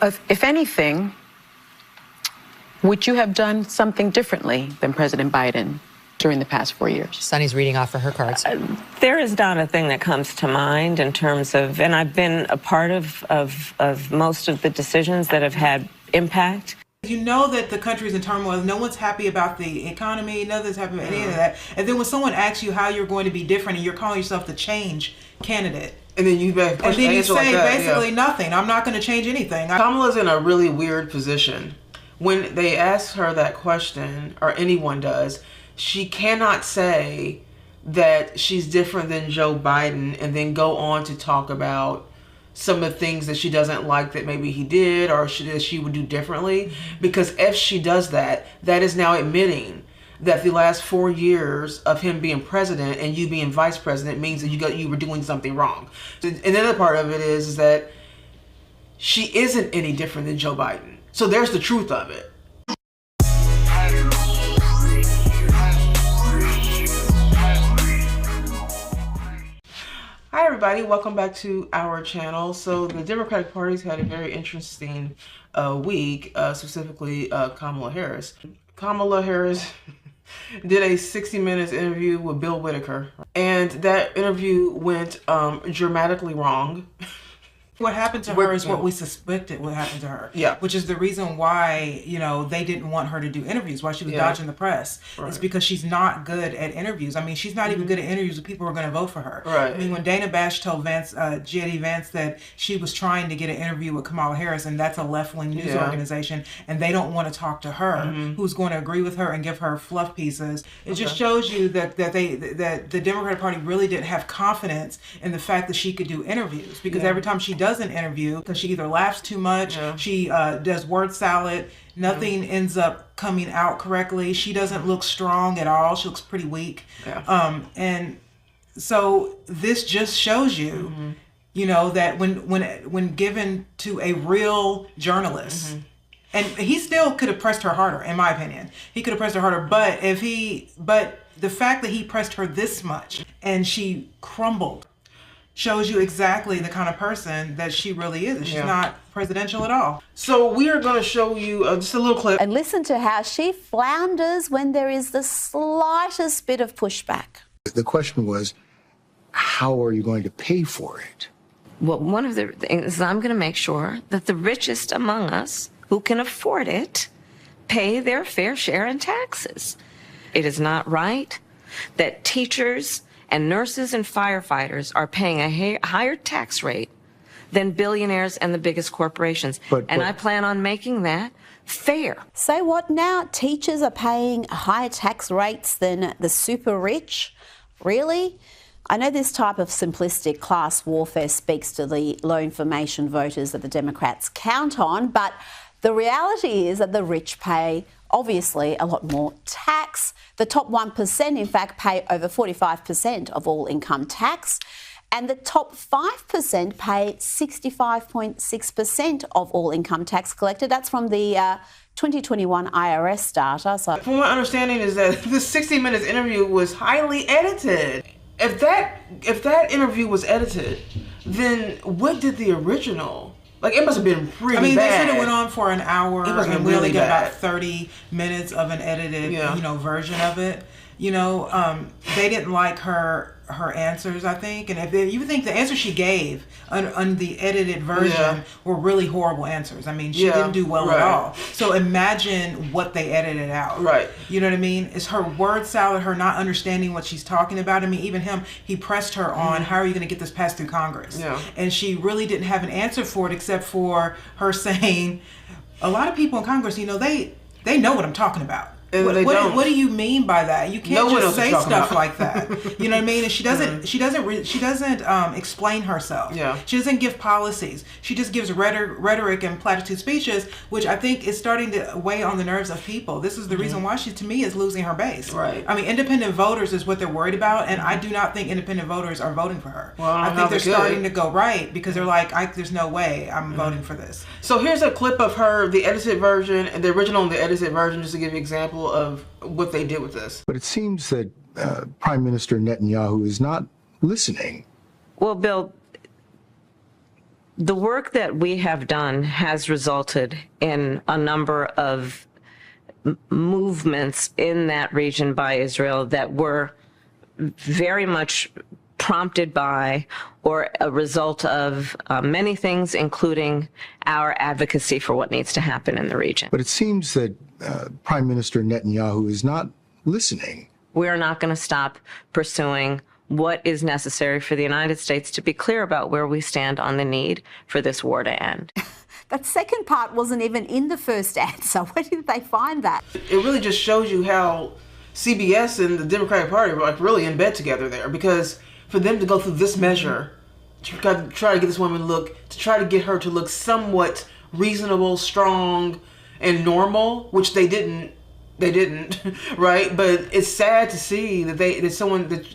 If anything, would you have done something differently than President Biden during the past 4 years? Sunny's reading off of her cards. There is not a thing that comes to mind in terms of, and I've been a part of most of the decisions that have had impact. You know that the country's in turmoil. No one's happy about the economy. Nothing's happy about any of that. And then when someone asks you how you're going to be different and you're calling yourself the change candidate, and then you say basically nothing. I'm not going to change anything. Kamala's in a really weird position. When they ask her that question, or anyone does, she cannot say that she's different than Joe Biden and then go on to talk about some of the things that she doesn't like that maybe he did or she would do differently. Because if she does that, that is now admitting that the last 4 years of him being president and you being vice president means that you were doing something wrong. And the other part of it is that she isn't any different than Joe Biden. So there's the truth of it. Hi everybody, welcome back to our channel. So the Democratic Party's had a very interesting week, specifically Kamala Harris. Kamala Harris did a 60 Minutes interview with Bill Whitaker, and that interview went dramatically wrong. What happened to her is what we suspected would happen to her. Yeah. Which is the reason why, they didn't want her to do interviews, why she was dodging the press. Right. It's because she's not good at interviews. I mean, she's not even good at interviews with people who are going to vote for her. Right. I mean, when Dana Bash told J.D. Vance that she was trying to get an interview with Kamala Harris, and that's a left-wing news organization, and they don't want to talk to her, who's going to agree with her and give her fluff pieces, it just shows you that the Democratic Party really didn't have confidence in the fact that she could do interviews. Because every time she does an interview, because she either laughs too much, she does word salad, nothing ends up coming out correctly, she doesn't look strong at all, she looks pretty weak. And so this just shows you that when given to a real journalist, and he still could have pressed her harder, in my opinion, he could have pressed her harder, but the fact that he pressed her this much and she crumbled shows you exactly the kind of person that she really is. She's not presidential at all. So we are going to show you just a little clip. And listen to how she flounders when there is the slightest bit of pushback. The question was, how are you going to pay for it? Well, one of the things is I'm going to make sure that the richest among us who can afford it pay their fair share in taxes. It is not right that teachers and nurses and firefighters are paying a higher tax rate than billionaires and the biggest corporations. And I plan on making that fair. Say what now? Teachers are paying higher tax rates than the super rich? Really? I know this type of simplistic class warfare speaks to the low information voters that the Democrats count on, but the reality is that the rich pay obviously a lot more tax. The top 1%, in fact, pay over 45% of all income tax. And the top 5% pay 65.6% of all income tax collected. That's from the 2021 IRS data. So, from my understanding is that this 60 Minutes interview was highly edited. If that interview was edited, then what did the original? Like, it must have been pretty bad. I mean, they said it went on for an hour, and we only get bad. about 30 minutes of an edited, version of it. They didn't like her answers, I think, and if you think the answers she gave on the edited version were really horrible answers. I mean, she didn't do well at all. So imagine what they edited out. Right. You know what I mean? It's her word salad, her not understanding what she's talking about. I mean, even he pressed her on, how are you going to get this passed through Congress? Yeah. And she really didn't have an answer for it, except for her saying, a lot of people in Congress, they know what I'm talking about. What do you mean by that? You can't just say stuff like that. You know what I mean? And she doesn't explain herself. Yeah. She doesn't give policies. She just gives rhetoric and platitude speeches, which I think is starting to weigh on the nerves of people. This is the reason why she, to me, is losing her base. Right. I mean, independent voters is what they're worried about, and I do not think independent voters are voting for her. Well, I think they're starting to go right because they're like, there's no way I'm voting for this. So here's a clip of her, the edited version, and the original and the edited version, just to give you an example of what they did with this. But it seems that Prime Minister Netanyahu is not listening. Well, Bill, The work that we have done has resulted in a number of movements in that region by Israel that were very much prompted by or a result of many things, including our advocacy for what needs to happen in the region. But it seems that Prime Minister Netanyahu is not listening. We're not going to stop pursuing what is necessary for the United States to be clear about where we stand on the need for this war to end. That second part wasn't even in the first answer. Where did they find that? It really just shows you how CBS and the Democratic Party are like really in bed together there, because for them to go through this measure to try to get this woman to try to get her to look somewhat reasonable, strong, and normal, which they didn't, right? But it's sad to see that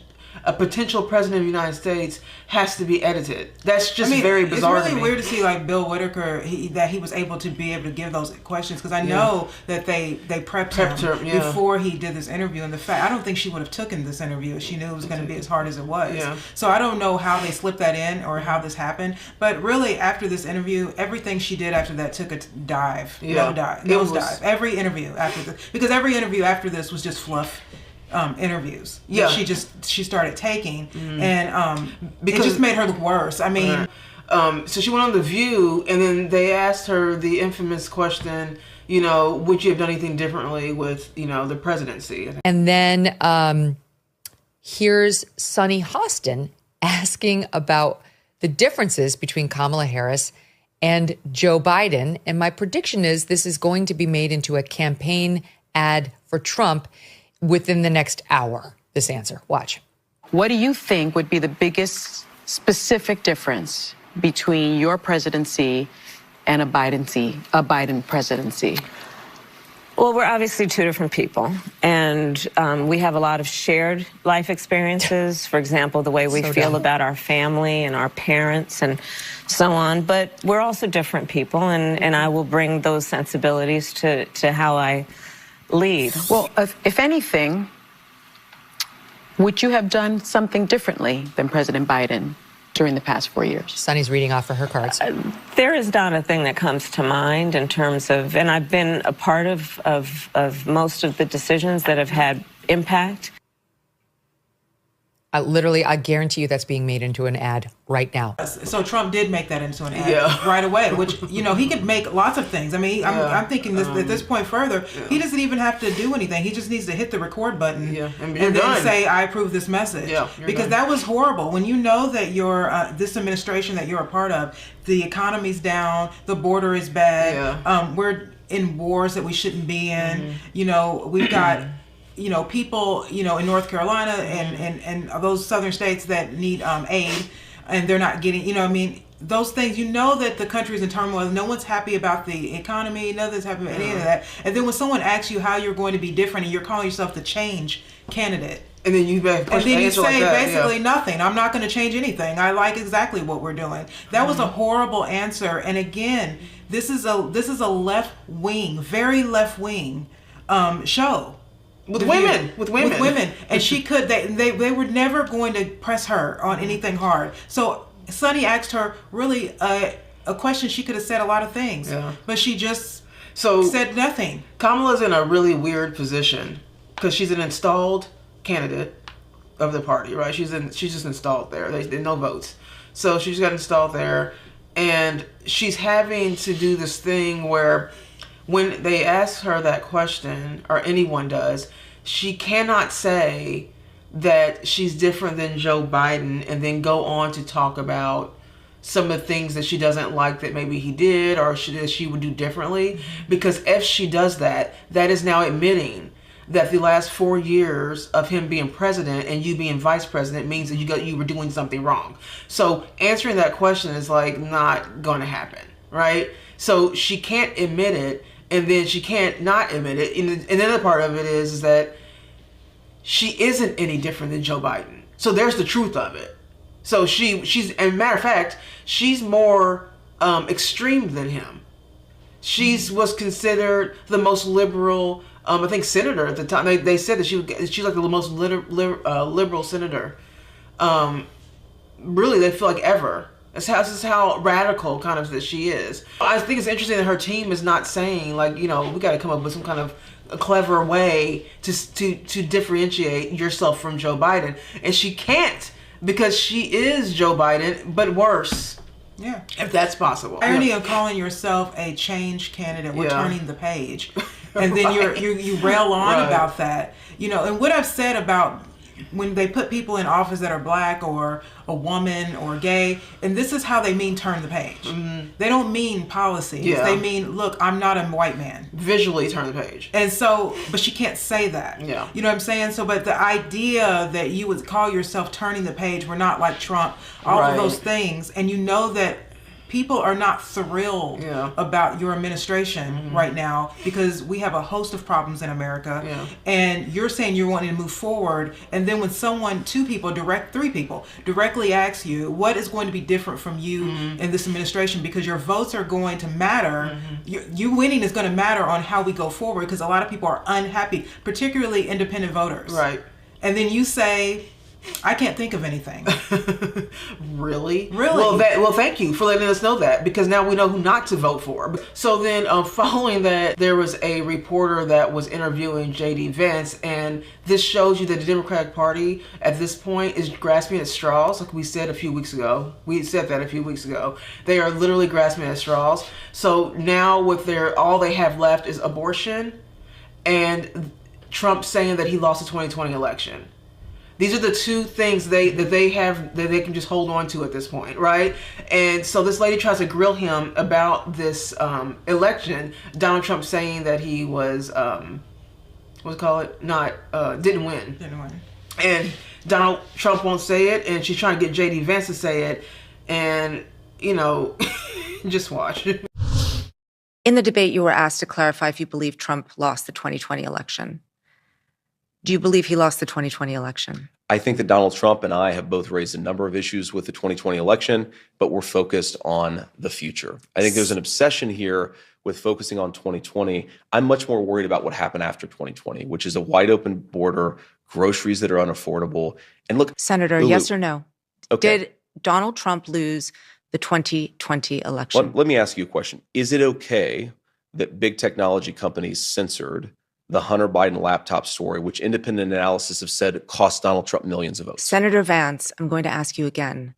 a potential president of the United States has to be edited. That's just very bizarre. It's really to me. weird to see like Bill Whitaker that he was able to give those questions, because I know that they prepped him before he did this interview. And I don't think she would have taken this interview if she knew it was going to be as hard as it was. Yeah. So I don't know how they slipped that in or how this happened. But really, after this interview, everything she did after that took a dive. Yeah. Nosedive. Every interview after this, because every interview after this was just fluff. Interviews that she started taking, and it just made her look worse. I mean, so she went on The View, and then they asked her the infamous question, would you have done anything differently with, the presidency? And then here's Sunny Hostin asking about the differences between Kamala Harris and Joe Biden. And my prediction is this is going to be made into a campaign ad for Trump within the next hour, this answer. Watch. What do you think would be the biggest specific difference between your presidency and a Biden presidency? Well, we're obviously two different people, and we have a lot of shared life experiences. For example, the way we feel about our family and our parents and so on. But we're also different people, and I will bring those sensibilities to how I lead. Well, if anything, would you have done something differently than President Biden during the past 4 years? Sunny's reading off of her cards. There is not a thing that comes to mind in terms of, and I've been a part of most of the decisions that have had impact. Literally, I guarantee you that's being made into an ad right now. So Trump did make that into an ad right away, which, he could make lots of things. I mean, I'm thinking at this point further, he doesn't even have to do anything. He just needs to hit the record button and then say, I approve this message. Because that was horrible. When you know that you're, this administration that you're a part of, the economy's down, the border is bad, we're in wars that we shouldn't be in, we've got... people, in North Carolina and those southern states that need aid, and they're not getting, those things, that the country's in turmoil. No one's happy about the economy. Nothing's happy about any of that. And then when someone asks you how you're going to be different and you're calling yourself the change candidate, and then you say basically nothing. I'm not going to change anything. I like exactly what we're doing. That was a horrible answer. And again, this is a left wing, very left wing show. With women. And she could, they were never going to press her on anything hard. So Sunny asked her really a question. She could have said a lot of things, but she just said nothing. Kamala's in a really weird position because she's an installed candidate of the party, right? She's just installed there. There's no votes. So she's got installed there, and she's having to do this thing where when they ask her that question, or anyone does, she cannot say that she's different than Joe Biden and then go on to talk about some of the things that she doesn't like that maybe he did or she would do differently. Because if she does that, that is now admitting that the last 4 years of him being president and you being vice president means that you were doing something wrong. So answering that question is not going to happen, right? So she can't admit it. And then she can't not admit it. And the other part of it is that she isn't any different than Joe Biden. So there's the truth of it. So she's, and matter of fact, she's more extreme than him. Was considered the most liberal, I think, senator at the time. They said that she's like the most liberal senator. Really, they feel like ever. This is how radical kind of that she is. I think it's interesting that her team is not saying, like, we got to come up with some kind of a clever way to differentiate yourself from Joe Biden. And she can't, because she is Joe Biden, but worse. Yeah. If that's possible. Irony of calling yourself a change candidate, we're turning the page. And then Right. you rail on about that. And what I've said about when they put people in office that are black or a woman or gay, and this is how they mean turn the page. Mm-hmm. They don't mean policies. Yeah. They mean, look, I'm not a white man. Visually turn the page. And so, but she can't say that. Yeah. You know what I'm saying? So, but the idea that you would call yourself turning the page, we're not like Trump, all of those things, and you know that people are not thrilled about your administration right now because we have a host of problems in America. Yeah. And you're saying you're wanting to move forward. And then when three people directly ask you what is going to be different from you in this administration, because your votes are going to matter, you winning is going to matter on how we go forward, because a lot of people are unhappy, particularly independent voters. Right. And then you say, I can't think of anything. Really? Well, thank you for letting us know that, because now we know who not to vote for. So then following that, there was a reporter that was interviewing J.D. Vance, and this shows you that the Democratic Party at this point is grasping at straws, like we said a few weeks ago. We said that a few weeks ago. They are literally grasping at straws. So now all they have left is abortion and Trump saying that he lost the 2020 election. These are the two things that they have that they can just hold on to at this point, right? And so this lady tries to grill him about this election. Donald Trump saying that he was, didn't win. And Donald Trump won't say it, and she's trying to get J.D. Vance to say it. And, just watch. In the debate, you were asked to clarify if you believe Trump lost the 2020 election. Do you believe he lost the 2020 election? I think that Donald Trump and I have both raised a number of issues with the 2020 election, but we're focused on the future. I think there's an obsession here with focusing on 2020. I'm much more worried about what happened after 2020, which is a wide open border, groceries that are unaffordable. And look, Senator, yes or no? Okay. Did Donald Trump lose the 2020 election? Let me ask you a question. Is it okay that big technology companies censored the Hunter Biden laptop story, which independent analysis have said cost Donald Trump millions of votes? Senator Vance, I'm going to ask you again.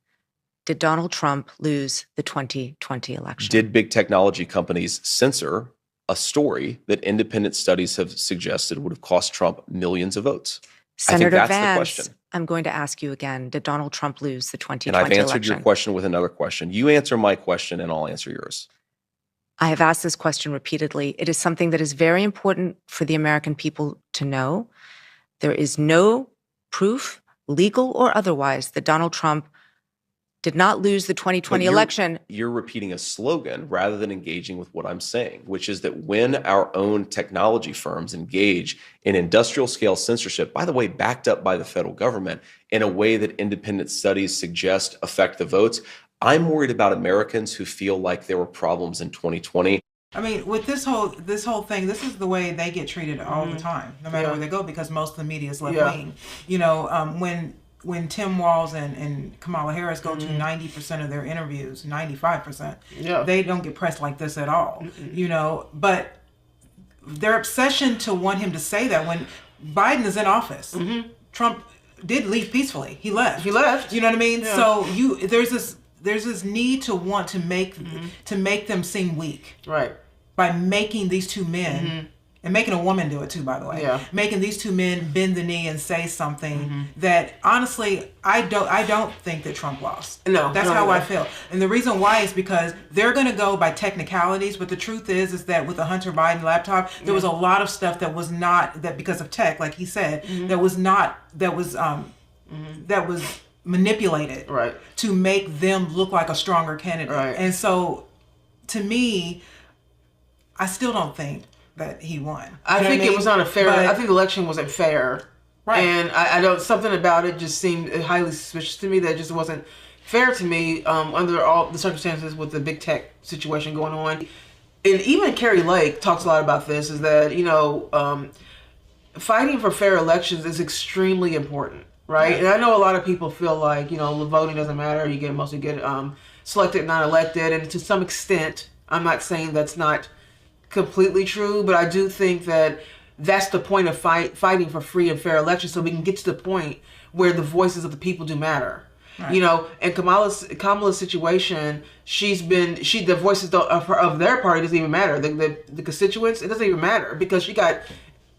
Did Donald Trump lose the 2020 election? Did big technology companies censor a story that independent studies have suggested would have cost Trump millions of votes? Senator I think that's Vance, the question. I'm going to ask you again. Did Donald Trump lose the 2020 And I've answered election? your question with another question. You answer my question and I'll answer yours. I have asked this question repeatedly. It is something that is very important for the American people to know. There is no proof, legal or otherwise, that Donald Trump did not lose the 2020 election. You're repeating a slogan rather than engaging with what I'm saying, which is that when our own technology firms engage in industrial scale censorship, by the way, backed up by the federal government, in a way that independent studies suggest affect the votes, I'm worried about Americans who feel like there were problems in 2020. I mean, with this whole thing, this is the way they get treated all the time, no matter where they go, because most of the media is left wing. When Tim Walz and Kamala Harris go to 90% of their interviews, 95%, they don't get pressed like this at all. But their obsession to want him to say that when Biden is in office, Trump did leave peacefully. He left. You know what I mean? Yeah. So there's this need to want to make them seem weak, right? By making these two men and making a woman do it too, by the way. Yeah. Making these two men bend the knee and say something that honestly I don't think that Trump lost. That's how I feel. And the reason why is because they're going to go by technicalities, but the truth is that with the Hunter Biden laptop, there was a lot of stuff that was not that because of tech, like he said, that was manipulated to make them look like a stronger candidate. Right. And so to me, I still don't think that he won. I think it was not a fair, I think the election wasn't fair. Right. And I don't, something about it just seemed highly suspicious to me that just wasn't fair to me under all the circumstances with the big tech situation going on. And even Carrie Lake talks a lot about this, is that, fighting for fair elections is extremely important. Right. And I know a lot of people feel like, the voting doesn't matter. You mostly get selected, not elected. And to some extent, I'm not saying that's not completely true, but I do think that that's the point of fighting for free and fair elections, so we can get to the point where the voices of the people do matter. Right. You know, in Kamala's situation, the voices of their party doesn't even matter. The constituents, it doesn't even matter because she got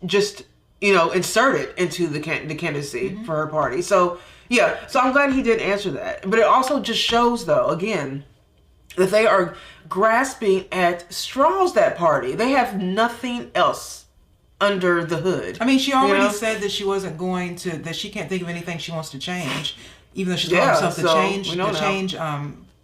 just, you know, inserted into the candidacy for her party. So yeah, so I'm glad he did answer that. But it also just shows, though, again, that they are grasping at straws. That party, they have nothing else under the hood. I mean, she already said that she wasn't going to, that she can't think of anything she wants to change, even though she's calling herself the change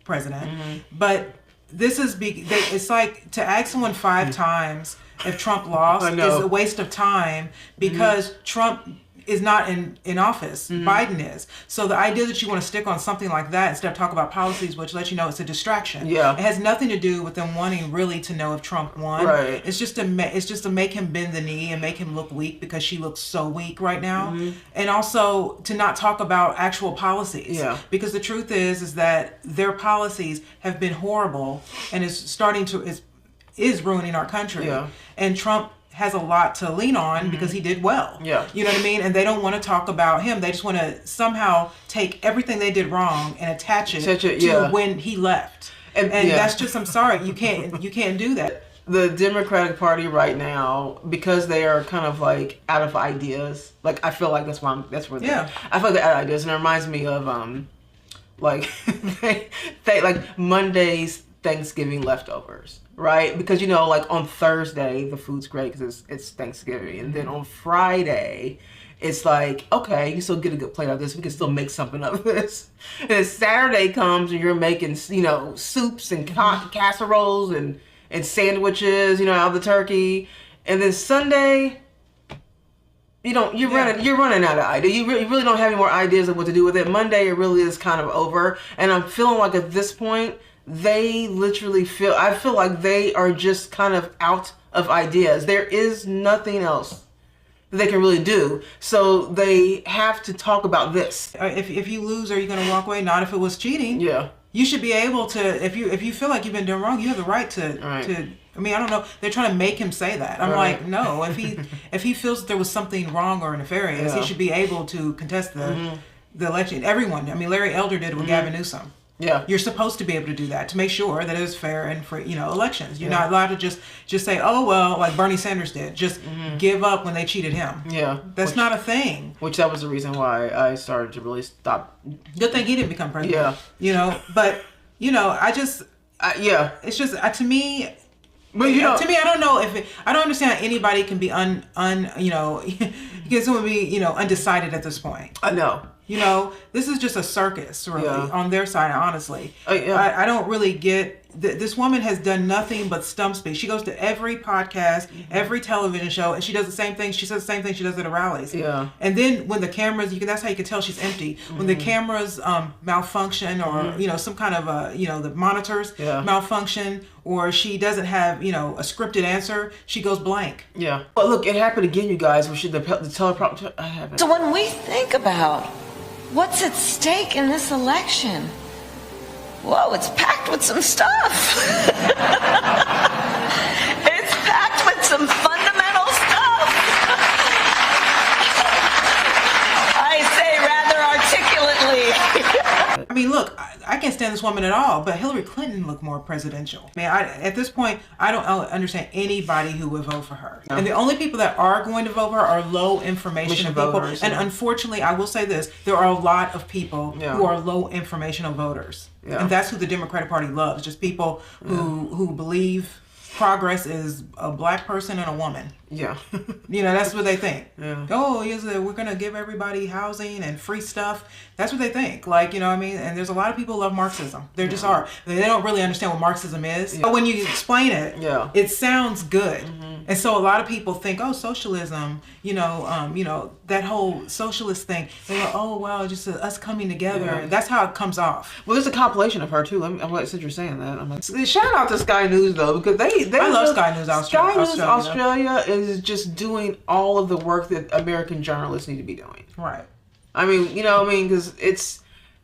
president. But this is it's like to ask someone 5 times if Trump lost is a waste of time because Trump is not in office. Biden is. So the idea that you want to stick on something like that instead of talk about policies, which lets you know it's a distraction. Yeah. It has nothing to do with them wanting really to know if Trump won. Right. It's just to make him bend the knee and make him look weak because she looks so weak right now. And also to not talk about actual policies. Yeah. Because the truth is that their policies have been horrible and is ruining our country. Yeah. And Trump has a lot to lean on because he did well. Yeah. You know what I mean? And they don't want to talk about him. They just want to somehow take everything they did wrong and attach it to when he left. And that's just, I'm sorry, you can't do that. The Democratic Party right now, because they are kind of like out of ideas, like I feel like that's where they're I feel like they're out of ideas, and it reminds me of like they like Monday's Thanksgiving leftovers. Right? Because, you know, like on Thursday, the food's great because it's Thanksgiving. And then on Friday, it's like, okay, you can still get a good plate of this. We can still make something of this. And then Saturday comes and you're making, you know, soups and casseroles and sandwiches, you know, out of the turkey. And then Sunday, you're running out of ideas. You really don't have any more ideas of what to do with it. Monday, it really is kind of over. And I'm feeling like at this point, they literally I feel like they are just kind of out of ideas. There is nothing else that they can really do. So they have to talk about this. If you lose, are you going to walk away? Not if it was cheating. Yeah. You should be able to, if you feel like you've been doing wrong, you have the right to I mean, I don't know. They're trying to make him say that. I'm like, no. If he feels that there was something wrong or nefarious, he should be able to contest the election. Everyone. I mean, Larry Elder did it with Gavin Newsom. Yeah, you're supposed to be able to do that to make sure that it is fair and free. You know, elections. You're not allowed to just say, oh well, like Bernie Sanders did, just give up when they cheated him. Yeah, that's not a thing. Which that was the reason why I started to really stop. Good thing he didn't become president. Yeah, you know, but you know, it's just to me. But to me, I don't know I don't understand how anybody can be undecided at this point. I know. You know, this is just a circus, really, on their side, honestly. I don't really get... This woman has done nothing but stump speak. She goes to every podcast, every television show, and she does the same thing. She says the same thing she does at her rallies. Yeah. And then when the cameras... that's how you can tell she's empty. When the cameras malfunction or, some kind of, the monitors malfunction, or she doesn't have, a scripted answer, she goes blank. Yeah. But look, it happened again, you guys. The teleprompter... I haven't... So when we think about... what's at stake in this election? Whoa, it's packed with some stuff. It's packed with some fundamental stuff. I say rather articulately. I mean, look, I can't stand this woman at all, but Hillary Clinton looked more presidential. I mean, at this point, I don't understand anybody who would vote for her. No. And the only people that are going to vote for her are low information people. Voters, and unfortunately, I will say this, there are a lot of people who are low informational voters. Yeah. And that's who the Democratic Party loves, just people who believe progress is a black person and a woman. Yeah. That's what they think. Yeah. Oh, we're going to give everybody housing and free stuff. That's what they think. Like, what I mean? And there's a lot of people who love Marxism. They just are. They don't really understand what Marxism is. Yeah. But when you explain it, it sounds good. And so a lot of people think, oh, socialism, that whole socialist thing. They go, oh, wow, just us coming together. Yeah. That's how it comes off. Well, there's a compilation of her, too. Since you're saying that, I'm like, shout out to Sky News, though, because I love Sky News Australia. Sky News Australia is just doing all of the work that American journalists need to be doing. Right. I mean, because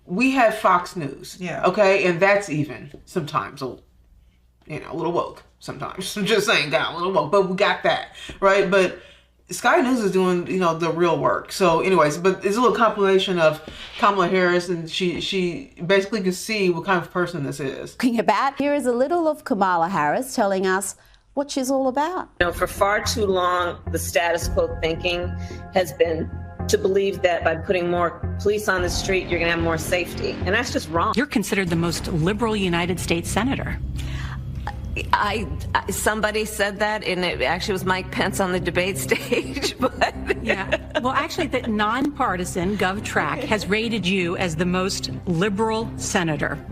we have Fox News. Yeah. Okay, and that's even sometimes a little woke. Sometimes I'm just saying, got a little woke, but we got that right. But Sky News is doing the real work. So, anyways, but it's a little compilation of Kamala Harris, and she basically can see what kind of person this is. Talking about, here is a little of Kamala Harris telling us what she's all about. For far too long, the status quo thinking has been to believe that by putting more police on the street, you're going to have more safety. And that's just wrong. You're considered the most liberal United States senator. Somebody said that, and it actually was Mike Pence on the debate stage. But yeah, well, actually, the nonpartisan GovTrack has rated you as the most liberal senator.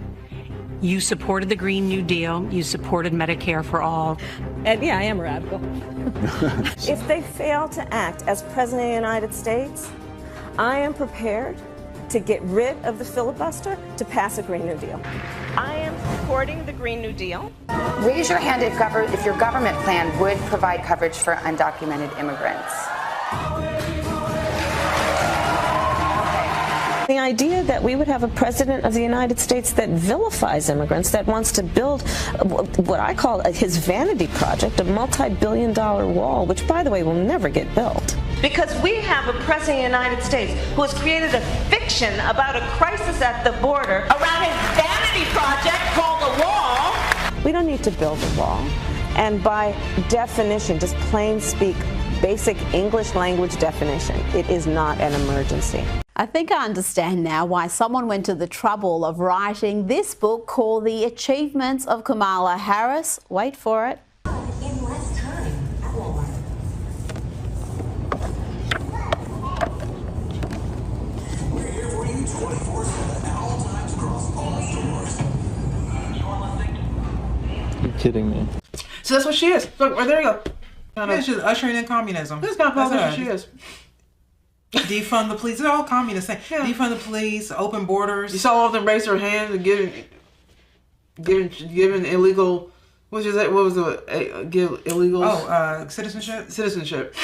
You supported the Green New Deal. You supported Medicare for all. And yeah, I am a radical. If they fail to act as president of the United States, I am prepared to get rid of the filibuster to pass a Green New Deal. I am supporting the Green New Deal. Raise your hand if your government plan would provide coverage for undocumented immigrants. The idea that we would have a president of the United States that vilifies immigrants, that wants to build what I call his vanity project, a multi-billion-dollar wall, which, by the way, will never get built. Because we have a president of the United States who has created a fiction about a crisis at the border around his vanity project called a wall. We don't need to build a wall. And by definition, just plain speak, basic English language definition, it is not an emergency. I think I understand now why someone went to the trouble of writing this book called The Achievements of Kamala Harris. Wait for it. In less time at Walmart. We're here for you 24/7 at all times across all stores. You're kidding me. So that's what she is. Look, right there you go. Yeah, she's ushering in communism. That's not what she is. Defund the police. They're all communist things. Yeah. Defund the police, open borders. You saw all of them raise their hands and giving illegal. What was that? What was the give illegal? Citizenship. Citizenship.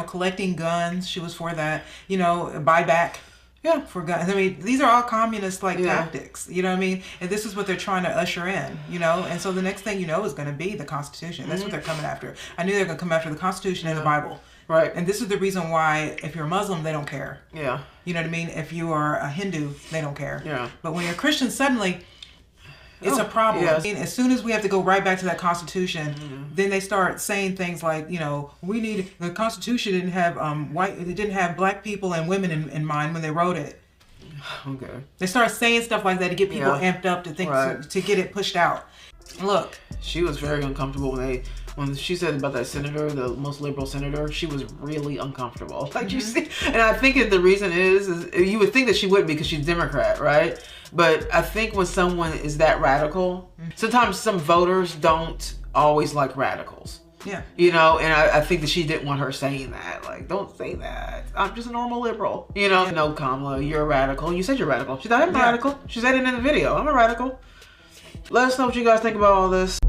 Collecting guns. She was for that. Buyback. Yeah. For guns. I mean, these are all communist tactics. You know what I mean? And this is what they're trying to usher in. And so the next thing is going to be the Constitution. That's what they're coming after. I knew they were going to come after the Constitution and the Bible. Right. And this is the reason why if you're a Muslim, they don't care. Yeah. You know what I mean? If you are a Hindu, they don't care. Yeah. But when you're a Christian, suddenly it's a problem. Yes. I mean, as soon as we have to go right back to that Constitution, then they start saying things like, the Constitution didn't have it didn't have black people and women in mind when they wrote it. Okay. They start saying stuff like that to get people amped up to think to get it pushed out. Look, she was very uncomfortable when she said about that senator, the most liberal senator. She was really uncomfortable. Like you see, and I think the reason is you would think that she wouldn't because she's Democrat, right? But I think when someone is that radical, sometimes some voters don't always like radicals. Yeah. And I think that she didn't want her saying that. Like, don't say that. I'm just a normal liberal. No, Kamala, you're a radical. You said you're radical. She said, I'm a radical. She said it in the video. I'm a radical. Let us know what you guys think about all this.